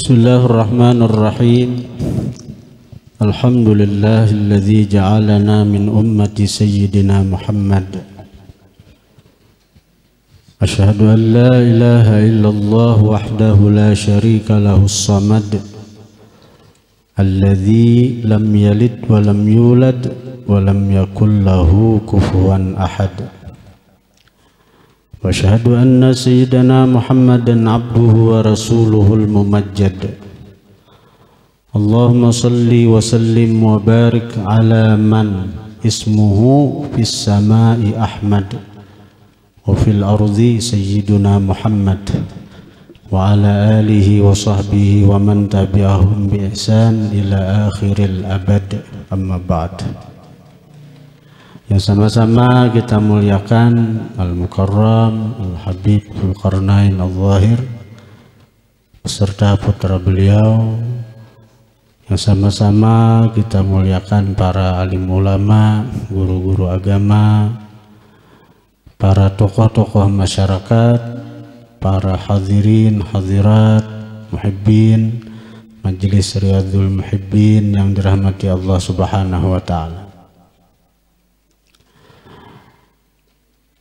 Bismillahirrahmanirrahim. Alhamdulillahilladzi ja'alana min ummati sayyidina Muhammad. Asyhadu an la ilaha illallah wahdahu la syarika lahus samad alladzi lam yalid wa lam yulad wa lam yakul lahu kufuwan ahad. Wa asyhadu anna sayyidana Muhammadan abduhu wa rasuluhul mumajjad. Allahumma salli wa sallim wa barik ala man ismuhu fis samai Ahmad wa fil ardi sayyiduna Muhammad wa ala alihi wa sahbihi wa man tabi'ahum bi ihsan ila akhiril abad. Amma ba'd. Yang sama-sama kita muliakan Al-Mukarram Al-Habib Dzulqarnain Al-Zahir beserta putra beliau, yang sama-sama kita muliakan para alim ulama, guru-guru agama, para tokoh-tokoh masyarakat, para hadirin, hadirat, muhibbin, Majelis Riyadhul Muhibbin yang dirahmati Allah Subhanahu wa taala.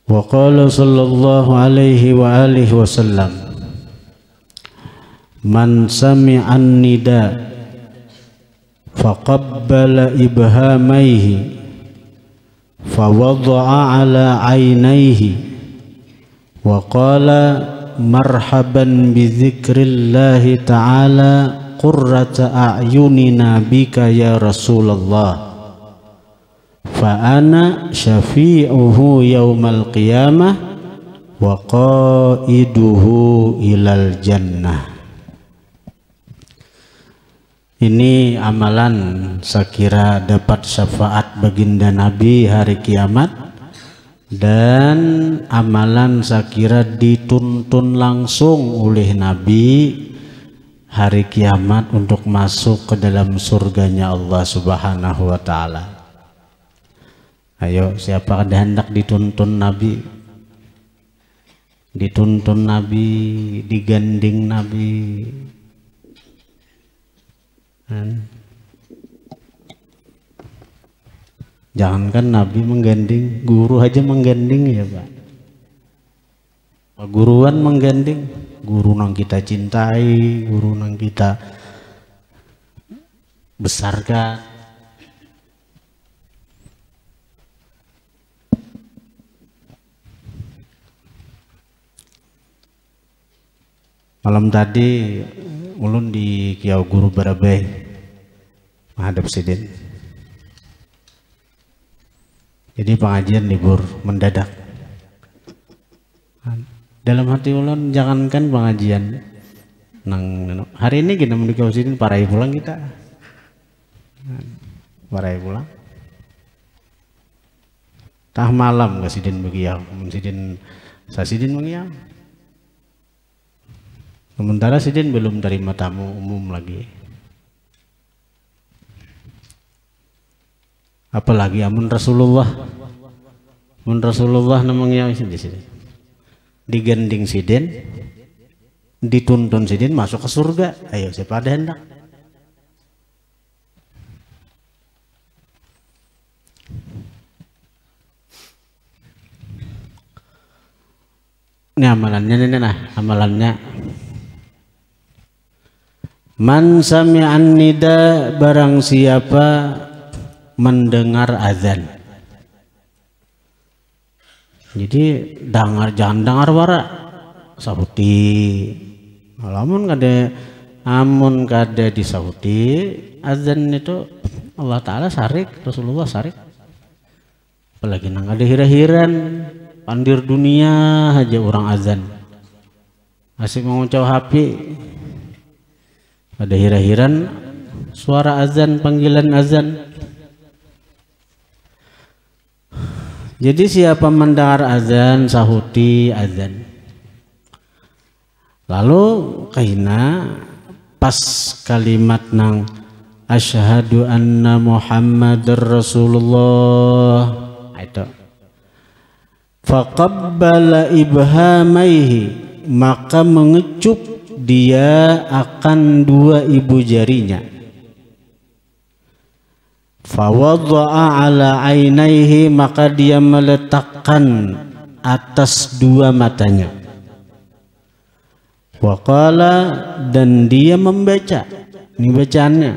Wa qala sallallahu alaihi wa alihi wasallam, man sami'an nida faqabbala ibhamaihi fawadda'a ala aynaihi wa qala marhaban bi dzikrillahi ta'ala qurrata a'yunina bika ya Rasulullah fa ana syafi'uhu yaumal qiyamah wa qaiduhu ilal jannah. Ini amalan sekira dapat syafaat baginda Nabi hari kiamat, dan amalan sekira dituntun langsung oleh Nabi hari kiamat untuk masuk ke dalam surganya Allah Subhanahu wa taala. Ayo, siapa ada hendak dituntun Nabi? Dituntun Nabi, digandeng Nabi. Jangankan Nabi menggandeng, guru aja menggandeng ya Pak. Guruan menggandeng, guru nang kita cintai, guru nang kita besarkan. Malam tadi ulun di Kiau Guru Barabai menghadap sidin. Jadi pengajian libur mendadak. Dalam hati ulun, jangankan pengajian nang hari ini kita menuju Kiau Sidin, parai pulang kita. Parai pulang. Tah malam ke sidin begiau, sidin sasidin begiau. Sementara sidin belum terima tamu umum lagi. Apalagi amun Rasulullah. Amun Rasulullah namanya di sini. Digandeng sidin, dituntun sidin masuk ke surga. Ayo siapa ada hendak? Ini amalannya, amalannya. Man sami'an nida, barang siapa mendengar azan. Jadi jangan dengar wara sahuti. Amun kada disahuti azan itu Allah Ta'ala sarik, Rasulullah sarik. Apalagi nang ada hira-hiran pandir dunia aja orang azan. Asik mengucap HP. Ada hira-hiran suara azan, panggilan azan. Jadi siapa mendengar azan, sahuti azan. Lalu kaina pas kalimat nang asyhadu anna Muhammadar Rasulullah itu. Faqabbala ibhamaihi, maka mengecup dia akan dua ibu jarinya. Fawadha'a ala ainaihi, maka dia meletakkan atas dua matanya. Waqala, dan dia membaca. Ini bacaannya.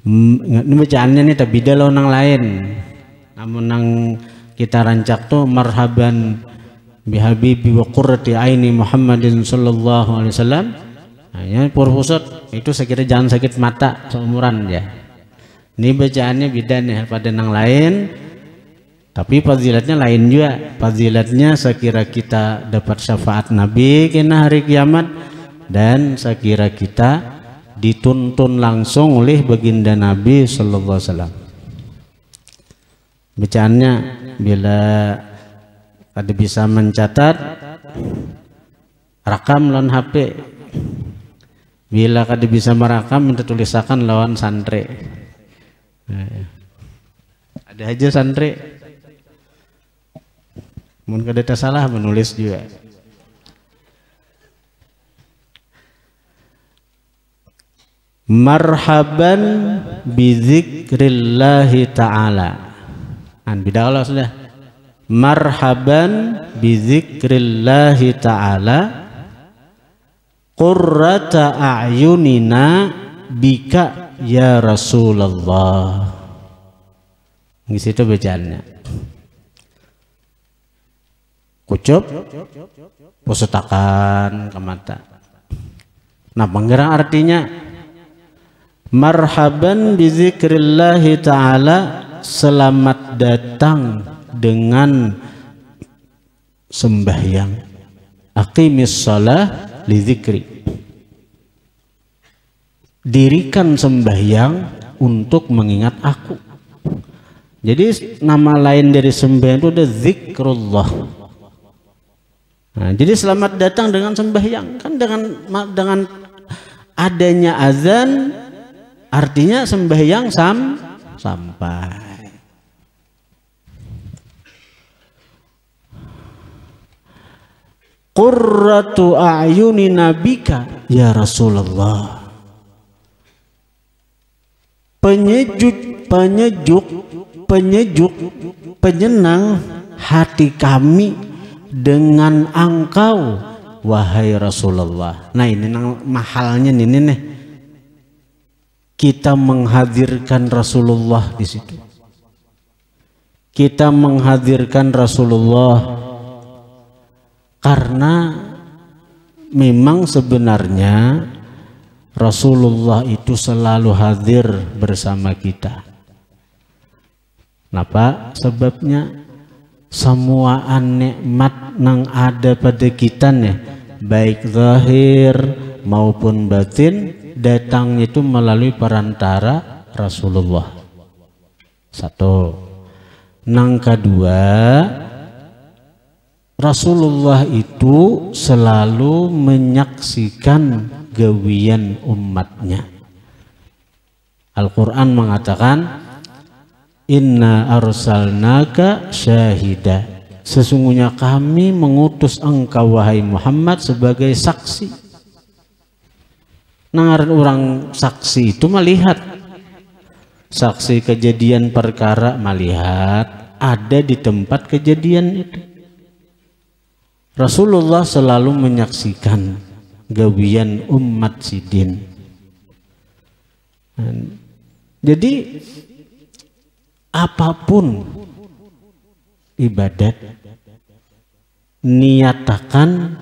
Ini bacaannya nih tapi beda nang lain. Namun nang kita rancak tuh marhaban bihabibi wa qurrati aini Muhammadin sallallahu alaihi wasallam. Nah, ya purpusat itu saya kira jangan sakit mata seumuran ya. Ini bacaannya beda nih pada nang lain. Tapi fazilatnya lain juga. Fazilatnya saya kira kita dapat syafaat Nabi kena hari kiamat, dan saya kira kita dituntun langsung oleh baginda Nabi sallallahu alaihi wasallam. Bacaannya bila ada bisa mencatat rakam lawan HP, bila kada bisa merakam minta tulisakan lawan santri. Ada aja santri. Mungkin kada salah menulis juga. Marhaban bizikrillahi ta'ala. Beda Allah sudah. Marhaban bizikrillahi ta'ala qurrata a'yunina bika ya Rasulullah. Di situ bacaannya. Kucup, pusutakan ke mata. Nah, penggerang artinya marhaban bizikrillahi ta'ala, selamat datang dengan sembahyang. Aqimis shalah li dzikri. Dirikan sembahyang untuk mengingat aku. Jadi nama lain dari sembahyang itu ada zikrullah. Nah, jadi selamat datang dengan sembahyang. Kan dengan adanya azan artinya sembahyang sampai. Qurratu a'yunina bika ya Rasulullah. Penyenang hati kami dengan engkau wahai Rasulullah. Nah, ini mahalnya ini nih. Kita menghadirkan Rasulullah di situ. Kita menghadirkan Rasulullah karena memang sebenarnya Rasulullah itu selalu hadir bersama kita. Kenapa? Sebabnya semua nikmat yang ada pada kita nih, baik zahir maupun batin, datang itu melalui perantara Rasulullah. Satu. Nang kedua, Rasulullah itu selalu menyaksikan gawian umatnya. Al-Quran mengatakan, Inna arsalnaka syahida. Sesungguhnya kami mengutus engkau wahai Muhammad sebagai saksi. Nangaran orang saksi itu melihat. Saksi kejadian perkara melihat ada di tempat kejadian itu. Rasulullah selalu menyaksikan gawian umat sidin. Jadi apapun ibadat, niatakan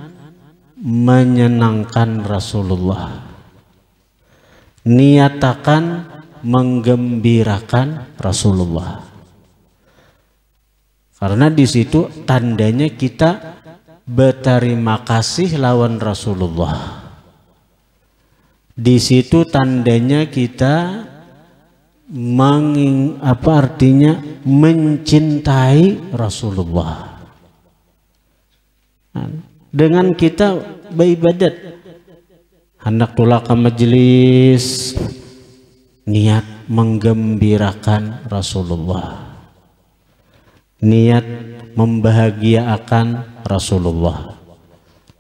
menyenangkan Rasulullah, niatakan menggembirakan Rasulullah. Karena di situ tandanya kita berterima kasih lawan Rasulullah. Di situ tandanya kita mencintai Rasulullah. Dengan kita beribadat, hendak tulak ke majelis, niat menggembirakan Rasulullah, niat membahagiakan Rasulullah.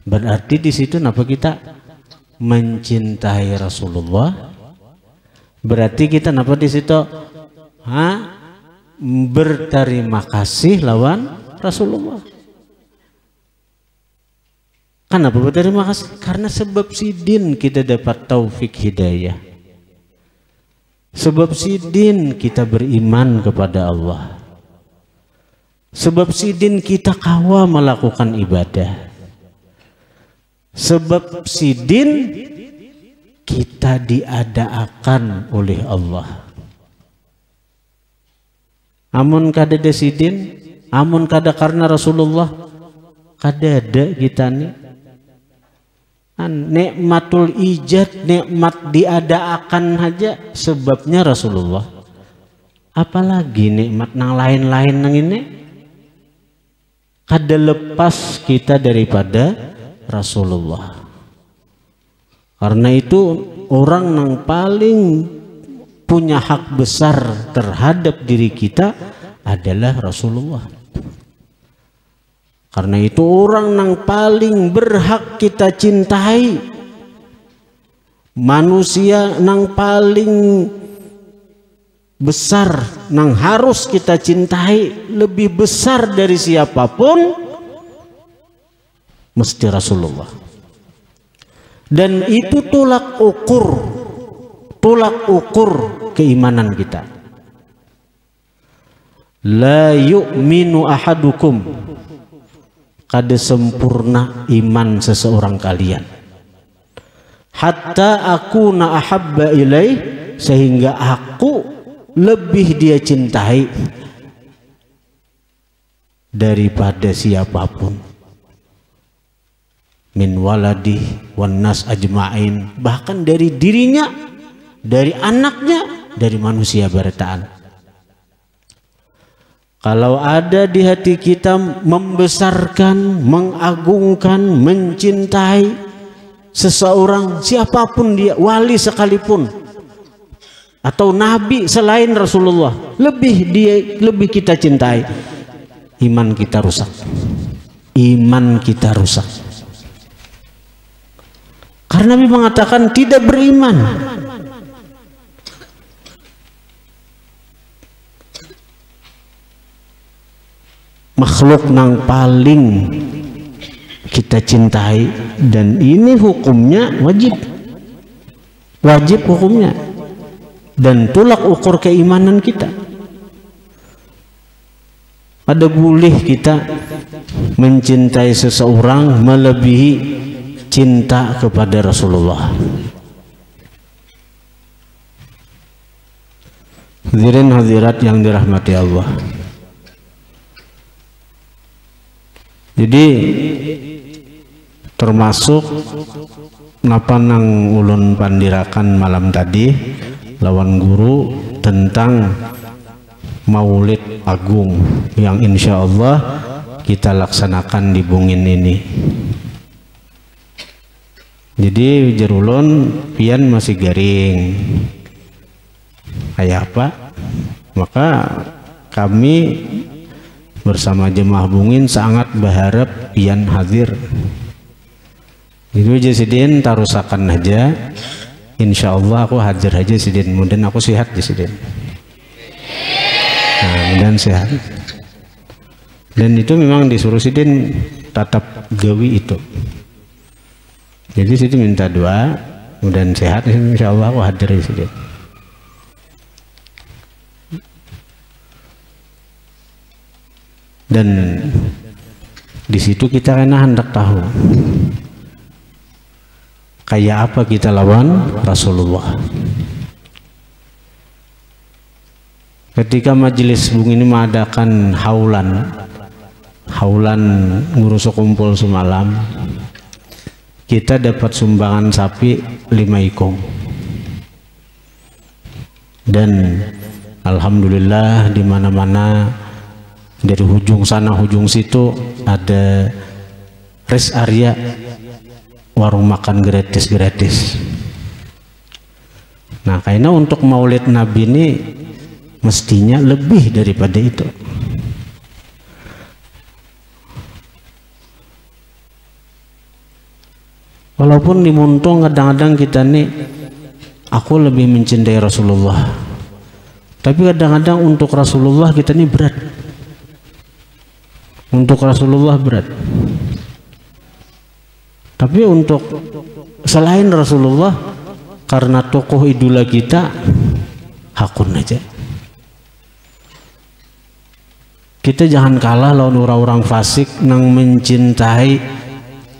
Berarti di situ kenapa kita mencintai Rasulullah? Berarti kita kenapa di situ berterima kasih lawan Rasulullah. Kenapa berterima kasih? Karena sebab sidin kita dapat taufik hidayah. Sebab sidin kita beriman kepada Allah. Sebab sidin kita kawa melakukan ibadah. Sebab sidin kita diadakan oleh Allah. Amun kada ada sidin, amun kada karena Rasulullah, kada ada kita nih. Nikmatul ijad, nikmat diadakan aja sebabnya Rasulullah. Apalagi nikmat nang lain-lain nang ini, kada lepas kita daripada Rasulullah. Karena itu orang yang paling punya hak besar terhadap diri kita adalah Rasulullah. Karena itu orang yang paling berhak kita cintai, manusia yang paling besar yang harus kita cintai lebih besar dari siapapun mesti Rasulullah. Dan itu tolak ukur keimanan kita. La yu'minu ahadukum, kada sempurna iman seseorang kalian, hatta aku na ahabba ilaih, sehingga aku lebih dia cintai daripada siapapun. Min waladi wan nas ajma'in, bahkan dari dirinya, dari anaknya, dari manusia berataan. Kalau ada di hati kita membesarkan, mengagungkan, mencintai seseorang, siapapun dia, wali sekalipun atau nabi selain Rasulullah, lebih kita cintai, iman kita rusak. Iman kita rusak. Karena Nabi mengatakan tidak beriman makhluk yang paling kita cintai, dan ini hukumnya wajib hukumnya, dan tolak ukur keimanan kita. Ada boleh kita mencintai seseorang melebihi cinta kepada Rasulullah. Hadirin hadirat yang dirahmati Allah. Jadi termasuk napa nang ulun pandirakan malam tadi lawan guru tentang Maulid Agung yang insya Allah kita laksanakan di Bungin ini. Jadi jerulun pian masih garing kayak apa, maka kami bersama jemaah Bungin sangat berharap pian hadir. Jadi Jasidin tarusakan aja, insya Allah aku hadir aja Sidin, mudah aku sehat Jasidin. Nah, mudah sehat. Dan itu memang disuruh Sidin tatap gawi itu. Jadi situ minta doa, mudah sehat, insya Allah aku hadir di situ. Dan di situ kita kena hendak tahu kayak apa kita lawan Rasulullah. Ketika majelis Bung ini mengadakan haulan ngurus kumpul semalam, kita dapat sumbangan sapi 5 ekor. Dan alhamdulillah di mana-mana dari ujung sana ujung situ ada rest area warung makan gratis. Nah, karena untuk Maulid Nabi ini mestinya lebih daripada itu. Walaupun di muntung kadang-kadang kita nih, aku lebih mencintai Rasulullah, tapi kadang-kadang untuk Rasulullah kita nih berat. Untuk Rasulullah berat. Tapi untuk selain Rasulullah, karena tokoh idola kita, hakun aja. Kita jangan kalah lawan orang-orang fasik nang mencintai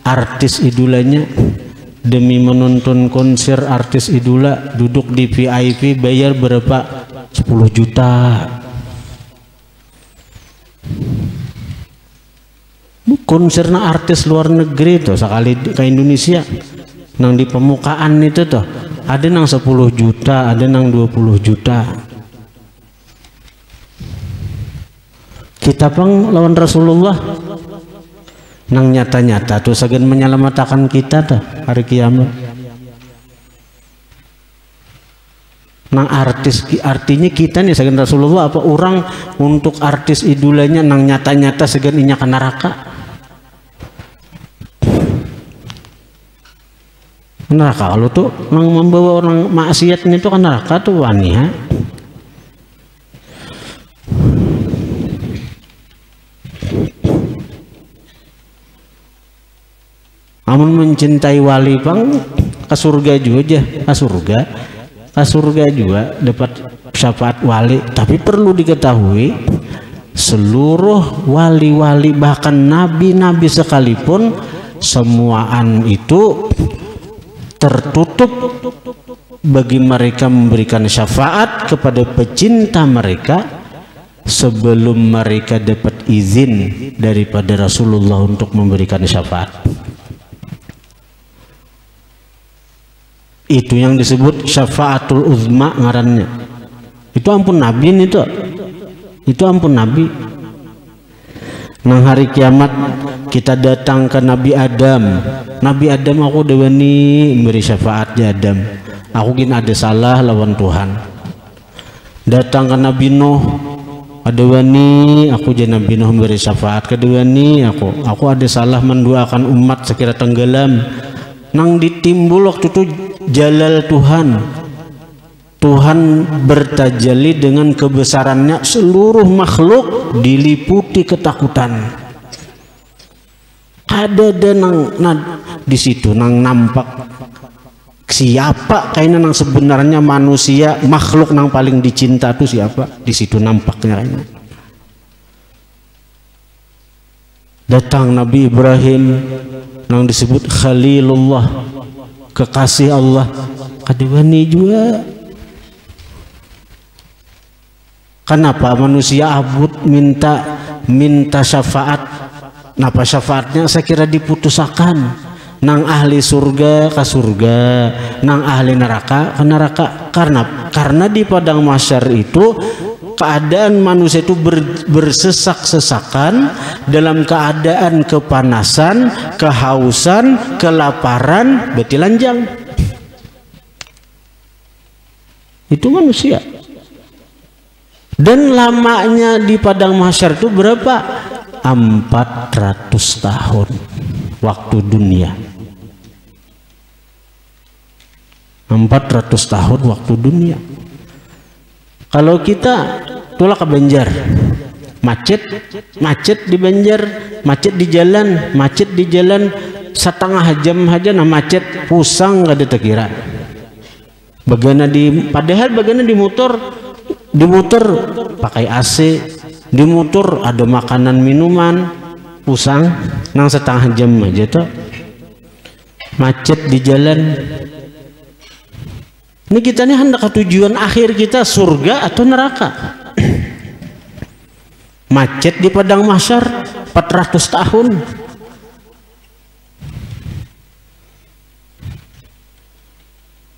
artis idolanya, demi menonton konser artis idola duduk di VIP bayar berapa 10 juta. Konserna artis luar negeri tuh sekali ke Indonesia nang di pemukaan itu tuh ada nang 10 juta, ada nang 20 juta. Kita pang lawan Rasulullah nang nyata-nyata tuh sagan menyelamatkan kita tuh hari kiamat. Nang artis artinya kita nih sagan Rasulullah apa orang untuk artis idolanya nang nyata-nyata sagan inya ke neraka. Neraka kalau tuh nang membawa orang maksiatnya itu ke neraka tuh wani ha. Amun mencintai wali pang ke surga juga ke surga juga dapat syafaat wali. Tapi perlu diketahui seluruh wali-wali bahkan nabi-nabi sekalipun semuaan itu tertutup bagi mereka memberikan syafaat kepada pecinta mereka sebelum mereka dapat izin daripada Rasulullah untuk memberikan syafaat. Itu yang disebut syafaatul uzma ngarannya. Itu ampun nabi itu ampun nabi. Nang hari kiamat kita datang ke Nabi Adam. Nabi Adam aku dewani beri syafaat di Adam. Aku gin ada salah lawan Tuhan. Datang ke Nabi Nuh. Ada wani aku jadi Nabi Nuh beri syafaat. Kedua nih aku ada salah mendoakan umat sekira tenggelam. Nang ditimbul waktu itu jalal Tuhan bertajalli dengan kebesarannya, seluruh makhluk diliputi ketakutan. Ada nang di situ nang nampak siapa kayaknya nang sebenarnya manusia makhluk nang paling dicinta tuh siapa, di situ nampaknya kayaknya. Datang Nabi Ibrahim nang disebut Khalilullah, kekasih Allah. Kadewani juga. Kenapa manusia abud minta syafaat? Napa syafaatnya saya kira diputusakan. Nang ahli surga ke surga, nang ahli neraka ke neraka. Karena di padang mahsyar itu keadaan manusia itu bersesak-sesakan dalam keadaan kepanasan, kehausan, kelaparan, betilanjang. Itu manusia. Dan lamanya di padang mahsyar itu berapa? 400 tahun waktu dunia. 400 tahun waktu dunia. Kalau kita tolak ke Banjar, macet di Banjar, macet di jalan setengah jam aja nah macet pusang gak ada terkira. Padahal bagaimana di motor pakai AC, di motor ada makanan minuman, pusang nang setengah jam aja tuh macet di jalan. Ini kita nih hendak ke tujuan akhir kita surga atau neraka. Macet di padang mahsyar 400 tahun.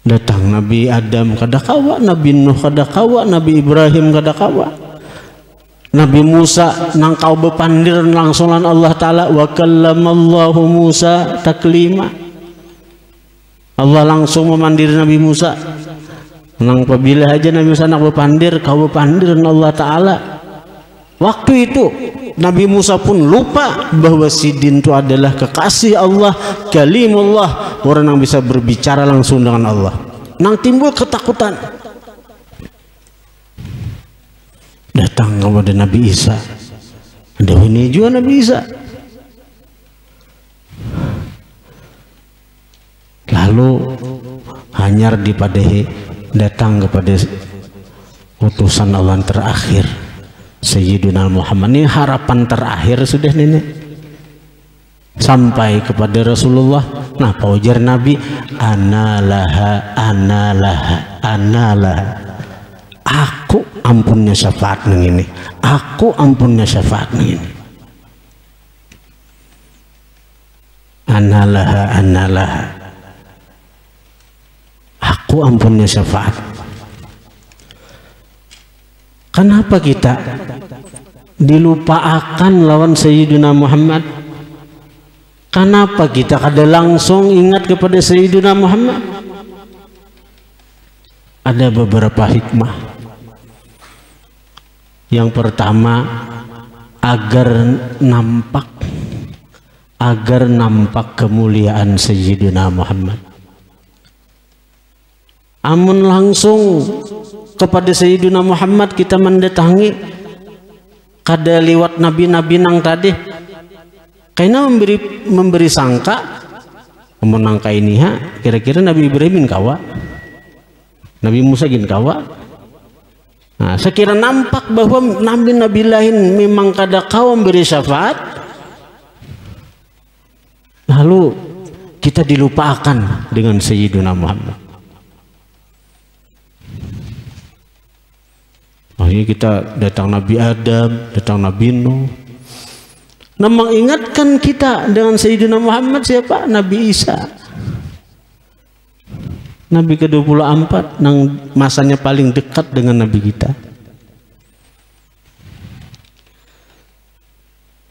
Datang Nabi Adam kada kawa, Nabi Nuh kada kawa, Nabi Ibrahim kada kawa. Nabi Musa nang kau bepandir langsungan Allah Ta'ala, wa kallamallahu Musa taklima. Allah langsung memandir Nabi Musa. Nang apabila aja Nabi Musa nak bepandir, kau bepandir Allah Ta'ala. Waktu itu Nabi Musa pun lupa bahwa Sidin itu adalah kekasih Allah, kalimullah orang yang bisa berbicara langsung dengan Allah. Nang timbul ketakutan. Datang kepada Nabi Isa. Ada ini juga Nabi Isa. Lalu hanyar dipadehi datang kepada utusan Allah yang terakhir, Sayyidina Muhammad. Ini harapan terakhir sudah nenek. Sampai kepada Rasulullah. Nah, paujar Nabi, analaha, analaha, analaha. Aku ampunnya syafaat nang ini. Aku ampunnya syafaat nang ini. Analaha, analaha. Aku ampunnya syafaat. Kenapa kita dilupakan lawan Sayyidina Muhammad? Kenapa kita kada langsung ingat kepada Sayyidina Muhammad? Ada beberapa hikmah. Yang pertama, agar nampak kemuliaan Sayyidina Muhammad. Amun langsung kepada Sayyidina Muhammad kita mendatangi, kada lewat nabi-nabi nang tadi, karena memberi sangka menangka ini kira-kira Nabi Ibrahim kawa, Nabi Musa gin kawa. Nah, sekira nampak bahwa nabi-nabi lain memang kada kawa memberi syafaat, lalu kita dilupakan dengan Sayyidina Muhammad. Akhirnya kita datang Nabi Adam, datang Nabi Nuh. Nah, mengingatkan kita dengan Sayyidina Muhammad siapa? Nabi Isa. Nabi ke-24 yang masanya paling dekat dengan Nabi kita.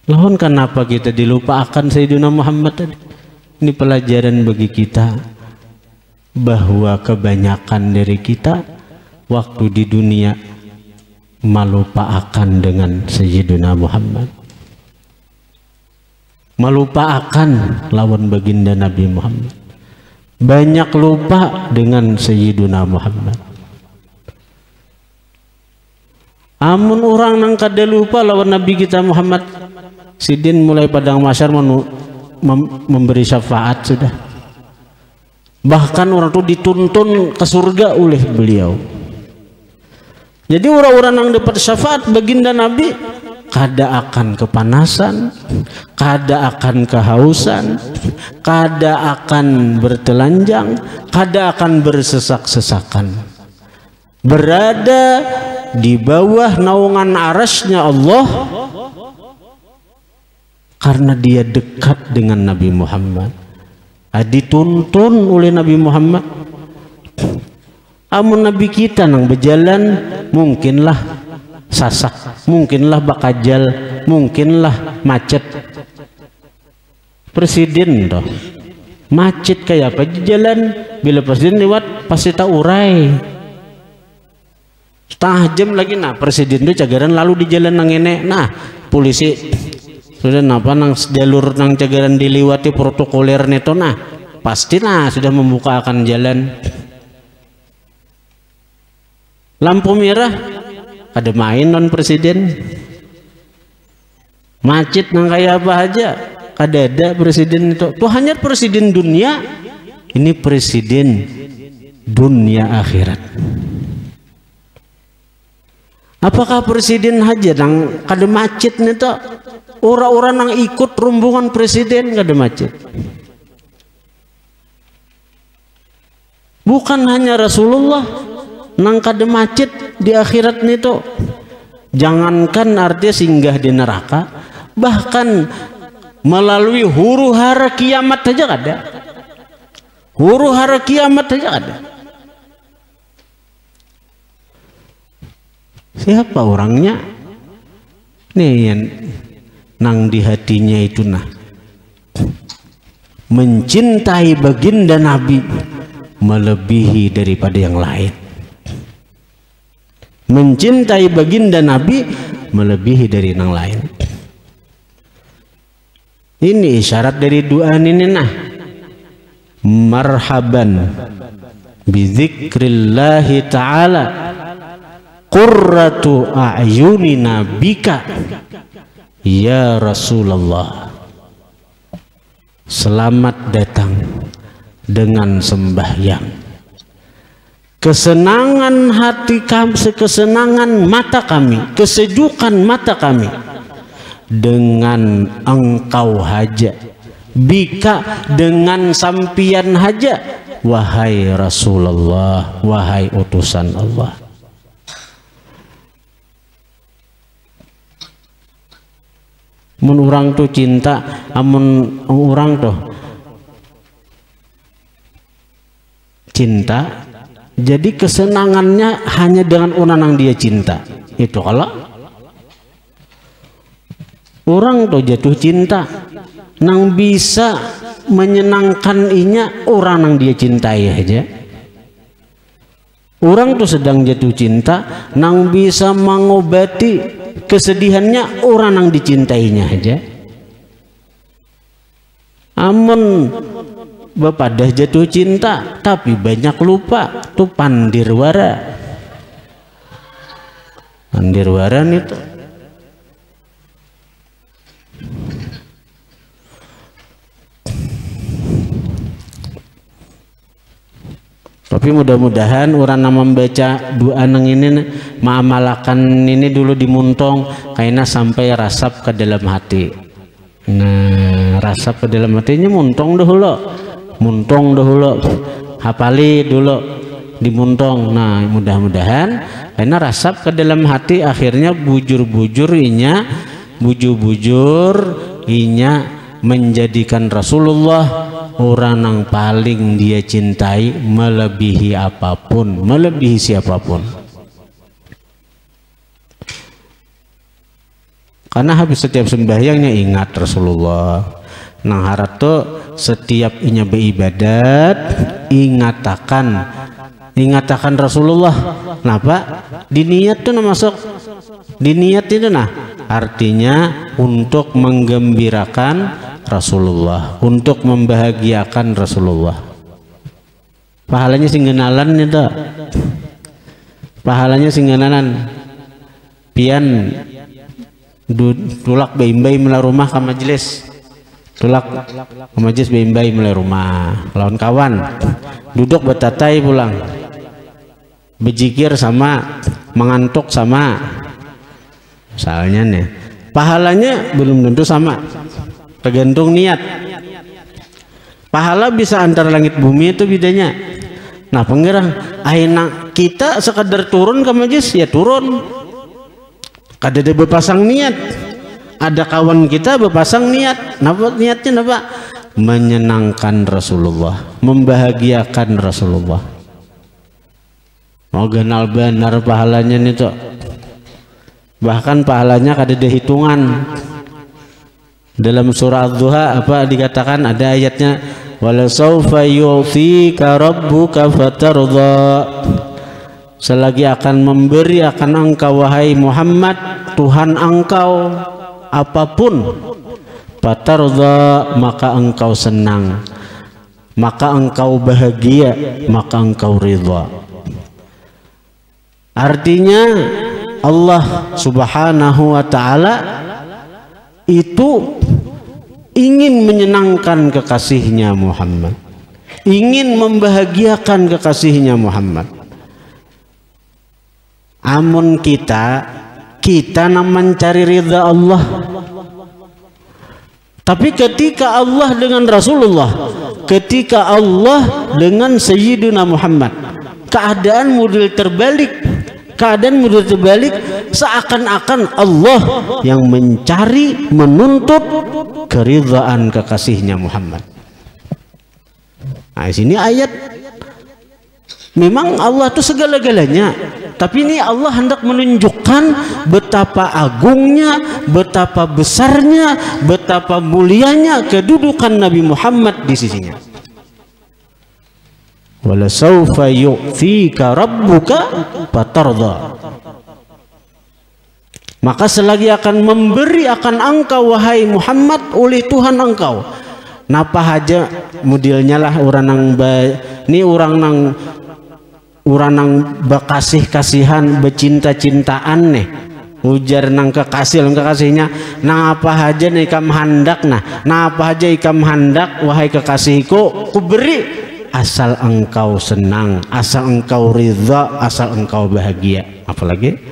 Lawan kenapa kita dilupakan Sayyidina Muhammad tadi? Ini pelajaran bagi kita bahwa kebanyakan dari kita waktu di dunia melupakan dengan Sayyidina Muhammad, melupakan lawan baginda Nabi Muhammad, banyak lupa dengan Sayyidina Muhammad. Amun orang nang kada lupa lawan Nabi kita Muhammad, sidin mulai padang mahsyar memberi syafaat sudah. Bahkan orang itu dituntun ke surga oleh beliau. Jadi orang-orang yang dapat syafaat baginda Nabi kada akan kepanasan, kada akan kehausan, kada akan bertelanjang, kada akan bersesak-sesakan. Berada di bawah naungan arasy-Nya Allah karena dia dekat dengan Nabi Muhammad. Dituntun oleh Nabi Muhammad. Amun Nabi kita nang berjalan mungkinlah sasak, mungkinlah bakajal, mungkinlah macet. Presiden toh macet kayak apa di jalan, bila presiden lewat pasti tak urai. Setengah jam lagi nah presiden itu cagaran lalu di jalan nang enek. Nah polisi sudah napa nang jalur nang cagaran diliwati protokoler neto, nah pasti nah sudah membukakan jalan. Lampu merah ada main non presiden, macet nang kayak apa aja kada ada presiden itu. Tuh hanya presiden dunia, ini presiden dunia akhirat. Apakah presiden aja nang kada macet nih toh? Orang-orang nang ikut rombongan presiden kada macet. Bukan hanya Rasulullah nang kada macet di akhirat nih toh. Jangankan artinya singgah di neraka, bahkan melalui huru hara kiamat saja kada. Huru hara kiamat saja kada. Siapa orangnya? Nih yang nang di hatinya itu nah mencintai baginda Nabi melebihi daripada yang lain. Mencintai baginda Nabi melebihi dari yang lain. Ini isyarat dari doa ini nah. marhaban bidzikrillahi ta'ala qurratu a'yunina bika ya Rasulullah. Selamat datang dengan sembahyang, kesenangan hati kami, kesenangan mata kami, kesejukan mata kami dengan engkau haja, bika dengan sampian haja, wahai Rasulullah, wahai utusan Allah. Mun orang tuh cinta, amun orang tuh cinta, jadi kesenangannya hanya dengan orang yang dia cinta. Itu kalau orang tuh jatuh cinta, nang bisa menyenangkan inya orang yang dia cintai aja. Orang tuh sedang jatuh cinta, nang bisa mengobati kesedihannya orang yang dicintainya aja. Amun bapak dah jatuh cinta tapi banyak lupa, tuh pandirwara. Pandirwara itu tapi mudah-mudahan orang yang membaca doa nang ini mengamalkan ini dulu dimuntong kayaknya sampai rasap ke dalam hati. Nah, rasap ke dalam hatinya muntong dahulu, hafali dulu dimuntong. Nah, mudah-mudahan kayaknya rasap ke dalam hati, akhirnya bujur-bujur inya menjadikan Rasulullah orang yang paling dia cintai melebihi apapun, melebihi siapapun. Karena habis setiap sembahyangnya ingat Rasulullah. Nang harap tuh setiap inya beribadat ingatakan Rasulullah. Kenapa? Diniat tuh masuk. Diniat itu nah artinya untuk menggembirakan Rasulullah, untuk membahagiakan Rasulullah. Pahalanya singgenalan itu, pahalanya singgenalan. Pian tulak bayi-bayi melalui rumah ke majelis, tulak ke majelis bayi-bayi melalui rumah, lawan kawan, duduk betatai pulang, berzikir sama, mengantuk sama, misalnya nih, pahalanya belum tentu sama. Tergantung niat. Pahala bisa antara langit bumi itu bedanya. Nah, pengerang aina kita sekadar turun ke majelis ya turun. Kada ada berpasang niat. Ada kawan kita berpasang niat. Napa niatnya napa? Menyenangkan Rasulullah, membahagiakan Rasulullah. Mau kenal benar pahalanya nih tuh. Bahkan pahalanya kada ada hitungan. Dalam surah Ad-Duha apa dikatakan, ada ayatnya wala saufa yu'tika rabbuka fatardha, selagi akan memberi akan engkau wahai Muhammad Tuhan engkau apapun, fatardha maka engkau senang, maka engkau bahagia, maka engkau ridha. Artinya Allah Subhanahu wa ta'ala itu ingin menyenangkan kekasihnya Muhammad, ingin membahagiakan kekasihnya Muhammad. Amun kita mencari ridha Allah, tapi ketika Allah dengan Rasulullah, ketika Allah dengan Sayyidina Muhammad, keadaan model terbalik. Seakan-akan Allah yang mencari, menuntut keridhaan kekasihnya Muhammad. Nah, sini ayat memang Allah itu segala-galanya, tapi ini Allah hendak menunjukkan betapa agungnya, betapa besarnya, betapa mulianya kedudukan Nabi Muhammad di sisinya. Wala saufa yu'tika rabbuka fatardha, maka selagi akan memberi akan engkau wahai Muhammad oleh Tuhan engkau, napa aja modelnya lah orang nang ini orang nang bekasih-kasihan becinta-cintaan nih ujar nang kekasihnya nang apa aja nih ikam hendak nah apa aja ikam hendak wahai kekasihku ku beri asal engkau senang, asal engkau ridha, asal engkau bahagia. Apalagi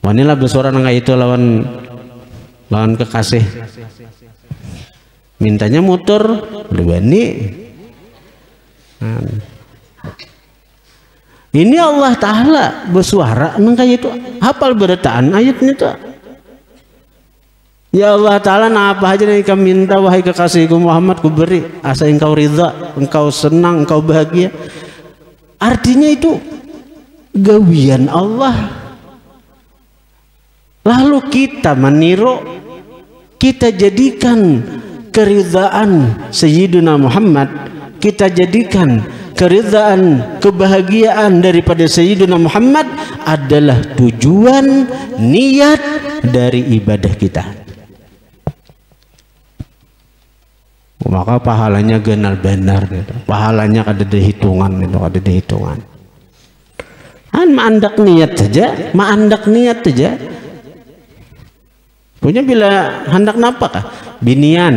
wanilah bersuara nang itu lawan kekasih mintanya motor bani. Ini Allah Ta'ala bersuara nang kayak itu hafal berataan ayatnya tuh. Ya Allah Ta'ala nah apa aja yang kami minta wahai kekasihku Muhammad ku beri asal engkau ridha, engkau senang, engkau bahagia. Artinya itu gawian Allah. Lalu kita meniru, kita jadikan keridhaan Sayyidina Muhammad, kita jadikan keridhaan, kebahagiaan daripada Sayyidina Muhammad adalah tujuan niat dari ibadah kita. Maka pahalanya genal benar gitu. Pahalanya ada dihitungan gitu, ada dihitungan. Ma'andak niat saja, ma'andak niat saja. Punya bila hendak napa kah? Binian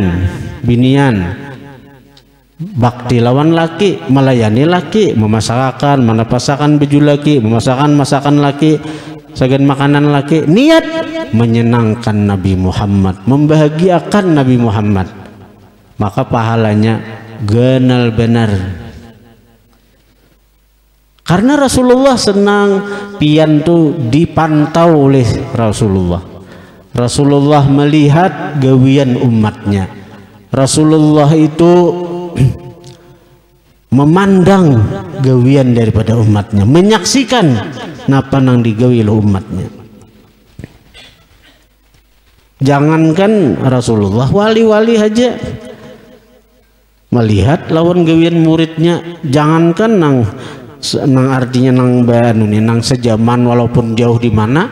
bakti lawan laki, melayani laki, memasakkan, menapasakan baju laki, memasakkan masakan laki, segan makanan laki. Niat menyenangkan Nabi Muhammad, membahagiakan Nabi Muhammad. Maka pahalanya genal benar. Karena Rasulullah senang pian tuh dipantau oleh Rasulullah. Rasulullah melihat gawian umatnya. Rasulullah itu memandang gawian daripada umatnya, menyaksikan napa nang digawi oleh umatnya. Jangankan Rasulullah, wali-wali aja melihat lawan gawian muridnya. Jangankan nang artinya nang sejaman walaupun jauh di mana,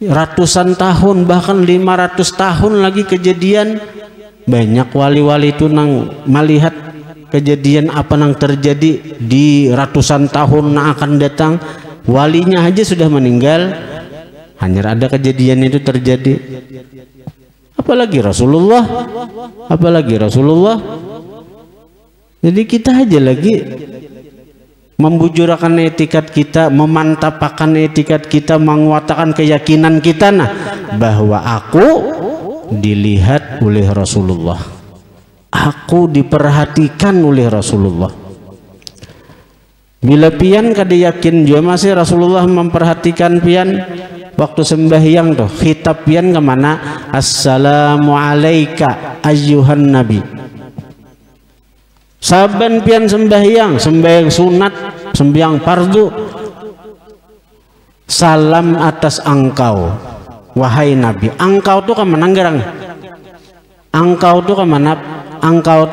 ratusan tahun bahkan 500 tahun lagi kejadian. Banyak wali-wali itu nang melihat kejadian apa nang terjadi di ratusan tahun yang akan datang. Walinya aja sudah meninggal, hanya ada kejadian itu terjadi. Apalagi Rasulullah. Jadi kita aja lagi membujurkan etikat kita, memantapkan etikat kita, menguatkan keyakinan kita bahwa aku dilihat oleh Rasulullah, aku diperhatikan oleh Rasulullah. Bila pian kada yakin juga masih Rasulullah memperhatikan pian waktu sembahyang tuh khitab pian kemana? Assalamu alaika ayyuhan nabi. Saban pian sembahyang sunat, sembahyang fardu, salam atas engkau wahai nabi. Engkau tuh kemana gerang? Engkau tuh kemana? Engkau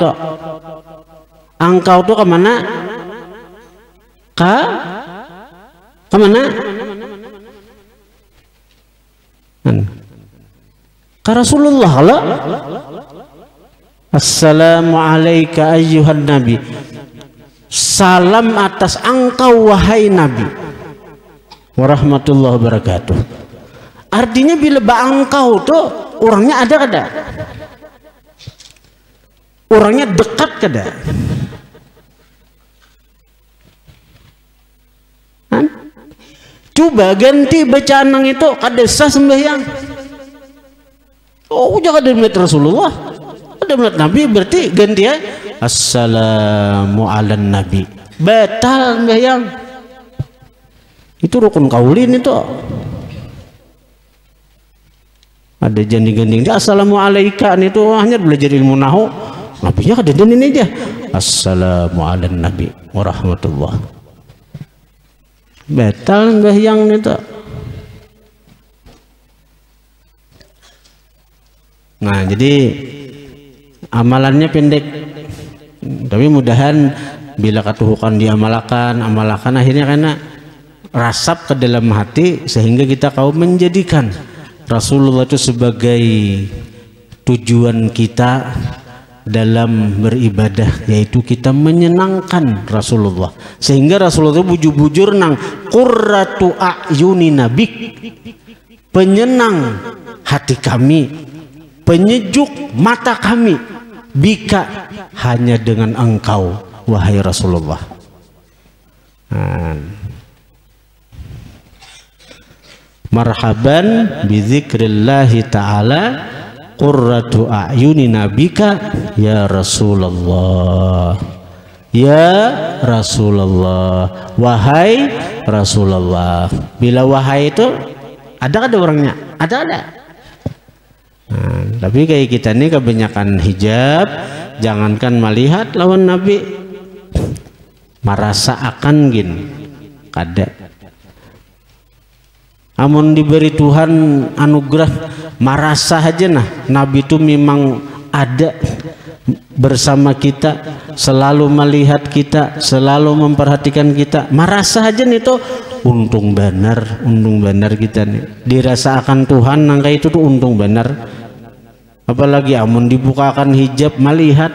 tuh kemana? Kemana? Ka Rasulullah lah. Assalamu alaika ayyuhan nabi. Salam atas engkau wahai nabi warahmatullahi wabarakatuh. Artinya bila engkau tuh orangnya ada kada? Orangnya dekat kada? Coba ganti bacaan nang itu kada sah sembahyang. Oh jangan melihat Rasulullah, ada melihat Nabi, berarti ganti ya assalamu ala nabi, batal sembahyang. Itu rukun kaulin itu. Ada ganding-ganding assalamu alaika itu hanya belajar ilmu nahu. Nabinya kada ini aja assalamu ala nabi warahmatullah, batal sembahyang itu. Nah jadi amalannya pendek, tapi mudahan bila katuhukan diamalkan akhirnya karena rasap ke dalam hati sehingga kita kau menjadikan Rasulullah itu sebagai tujuan kita dalam beribadah, yaitu kita menyenangkan Rasulullah, sehingga Rasulullah bujur-bujur nang qurratu a'yunina bik, penyenang hati kami, penyejuk mata kami, bika, hanya dengan engkau wahai Rasulullah. Marhaban bizikrillahi ta'ala qurratu a'yunina bika ya Rasulullah, ya Rasulullah, wahai Rasulullah. Bila wahai itu ada orangnya, ada. Tapi kayak kita nih kebanyakan hijab, jangankan melihat lawan Nabi, merasa akan gin kada. Amun diberi Tuhan anugerah merasa aja nah Nabi itu memang ada bersama kita, selalu melihat kita, selalu memperhatikan kita, merasa aja nih tuh untung benar kita nih dirasa akan Tuhan, nangka itu tuh untung benar. Apalagi amun dibukakan hijab melihat,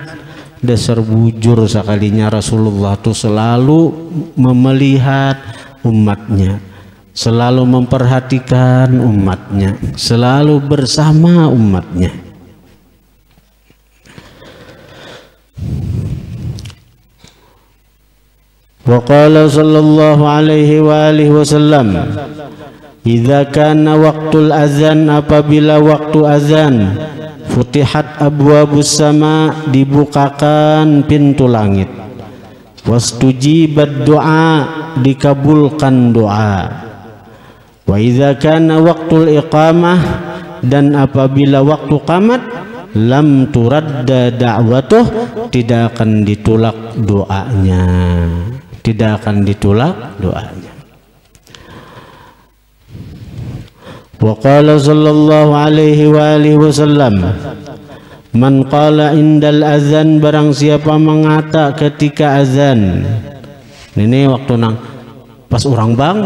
dasar bujur sekalinya Rasulullah tuh selalu memelihat umatnya, selalu memperhatikan umatnya, selalu bersama umatnya. Wa qala sallallahu alaihi wa alihi wasallam, idza kana waqtul azan, apabila waktu azan, futihat abwabus sama, dibukakan pintu langit, wastujibat doa, dikabulkan doa. Wa idza kana waqtul iqamah, dan apabila waktu qamat, lam turadda da'watuh, tidak akan ditolak doanya, tidak akan ditolak doanya. Wa qala sallallahu alaihi wa alihi wasallam, man qala indal azan, barang siapa mengata ketika azan. Ini waktu nang pas orang bang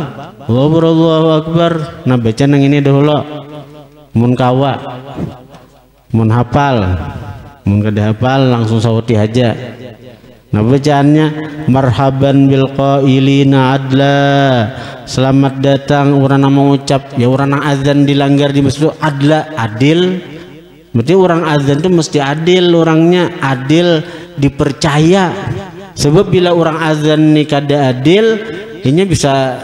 Allahu akbar, nah baca nang ini dahulu, mun kawa, mun hafal, mun kada hafal langsung sawati aja. Nah bacaannya marhaban bil qailina adla, selamat datang orang yang mengucap, ya orang yang azan dilanggar di masjid, adla, adil. Berarti orang azan itu mesti adil, orangnya adil, dipercaya. Sebab bila orang azan ini kada adil, ini bisa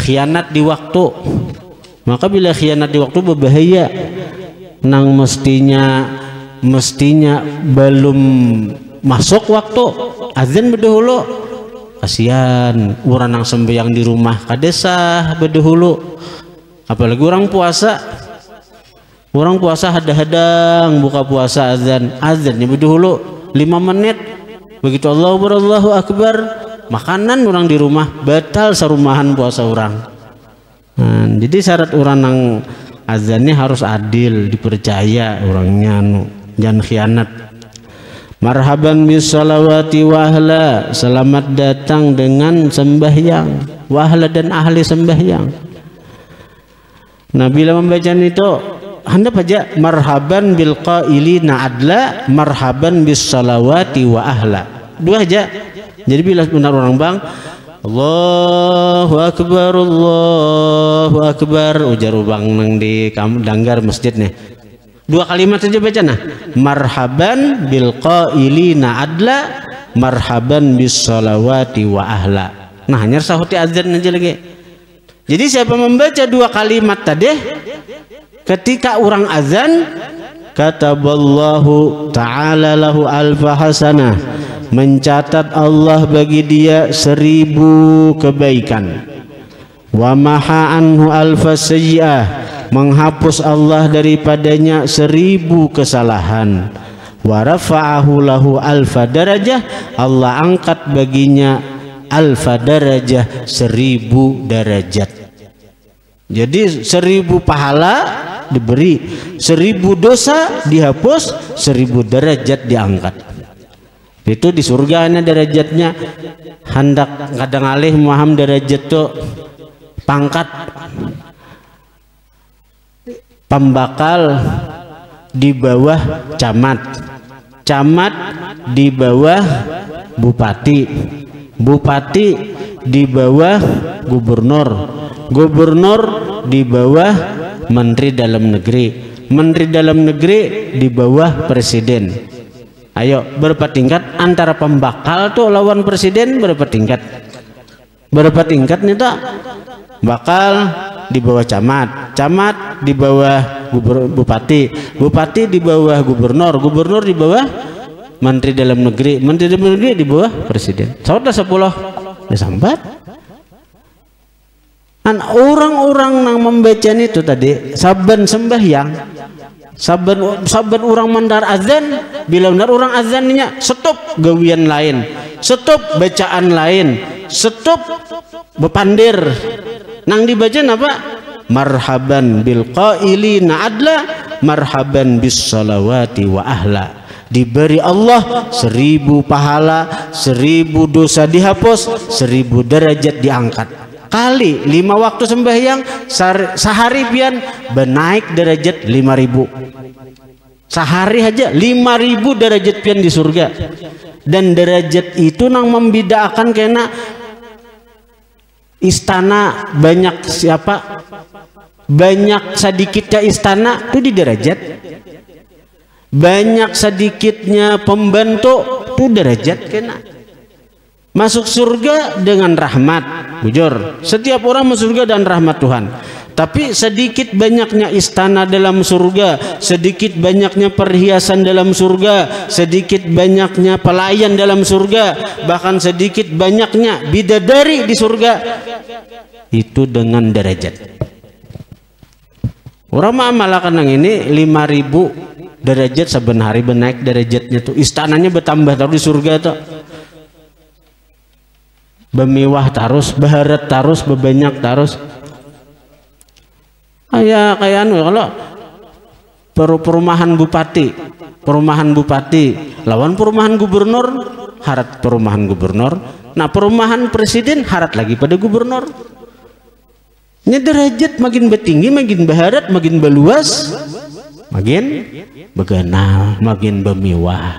khianat di waktu. Maka bila khianat di waktu berbahaya. Nang mestinya belum masuk waktu azan berdahulu, kasihan orang yang sembahyang di rumah kadesah berdahulu. Apalagi orang puasa hadang buka puasa azannya berdahulu 5 menit, begitu Allahu akbar, makanan orang di rumah batal sarumahan puasa orang. Jadi syarat orang yang azannya harus adil, dipercaya orangnya, jangan khianat. Marhaban bis salawati wahla, selamat datang dengan sembahyang, wahla dan ahli sembahyang. Nah bila membaca itu anda aja marhaban bil qailina adla, marhaban bis salawati wa ahla, dua aja. Jadi bila benar orang bang Allahu akbar, ujar ubang nang di danggar masjid nih, 2 kalimat saja baca nah, marhaban bil qailina adla, marhaban bis salawati wa ahla. Nah hanya sahuti azan aja lagi. Jadi siapa membaca 2 kalimat tadi ketika orang azan, kataballahu ta'ala lahu alfa hasanah, mencatat Allah bagi dia 1000 kebaikan. Wa maha anhu alfa sayyi'ah, menghapus Allah daripadanya 1000 kesalahan. Wa rafa'ahu lahu alfa darajah, Allah angkat baginya alfa darajah, 1000 derajat. Jadi 1000 pahala diberi, 1000 dosa dihapus, 1000 derajat diangkat. Itu di surga derajatnya hendak kadang alih muham derajat tuh pangkat pembakal di bawah camat, camat di bawah bupati, bupati di bawah gubernur, gubernur di bawah menteri dalam negeri, menteri dalam negeri di bawah presiden. Ayo, berapa tingkat antara pembakal tuh lawan presiden? Berapa tingkat? Berapa tingkatnya tak? Bakal di bawah camat, camat di bawah bupati, bupati di bawah gubernur, gubernur di bawah menteri dalam negeri, menteri dalam negeri di bawah presiden. Sudah 10 ya sambat. Dan orang-orang yang membaca itu tadi saben sembahyang, saben orang mandar azan, bila benar orang azannya stop gawian lain, stop bacaan lain, stop bepandir. Nang dibaca apa? Marhaban bil qailina adla, marhaban bis salawati wa ahla. Diberi Allah 1000 pahala, 1000 dosa dihapus, 1000 derajat diangkat. Kali 5 waktu sembahyang sehari pian benaik derajat 5000. Sehari aja 5000 derajat pian di surga. Dan derajat itu nang membedakan kena istana banyak siapa, banyak sedikitnya istana itu di derajat, banyak sedikitnya pembantu itu derajat kena. Masuk surga dengan rahmat, bujur setiap orang masuk surga dan rahmat Tuhan. Tapi sedikit banyaknya istana dalam surga, sedikit banyaknya perhiasan dalam surga, sedikit banyaknya pelayan dalam surga, bahkan sedikit banyaknya bidadari di surga, itu dengan derajat. Orang malakan yang ini 5000 derajat saben hari benaik derajatnya tuh, istananya bertambah terus di surga tuh, bemewah terus, beharat terus, bebanyak terus. Kayak kalau perumahan bupati, perumahan bupati lawan perumahan gubernur, harat perumahan gubernur. Nah perumahan presiden harat lagi pada gubernur. Ini derajat makin bertinggi, makin beharat, makin beluas, makin beganal, makin bermewah.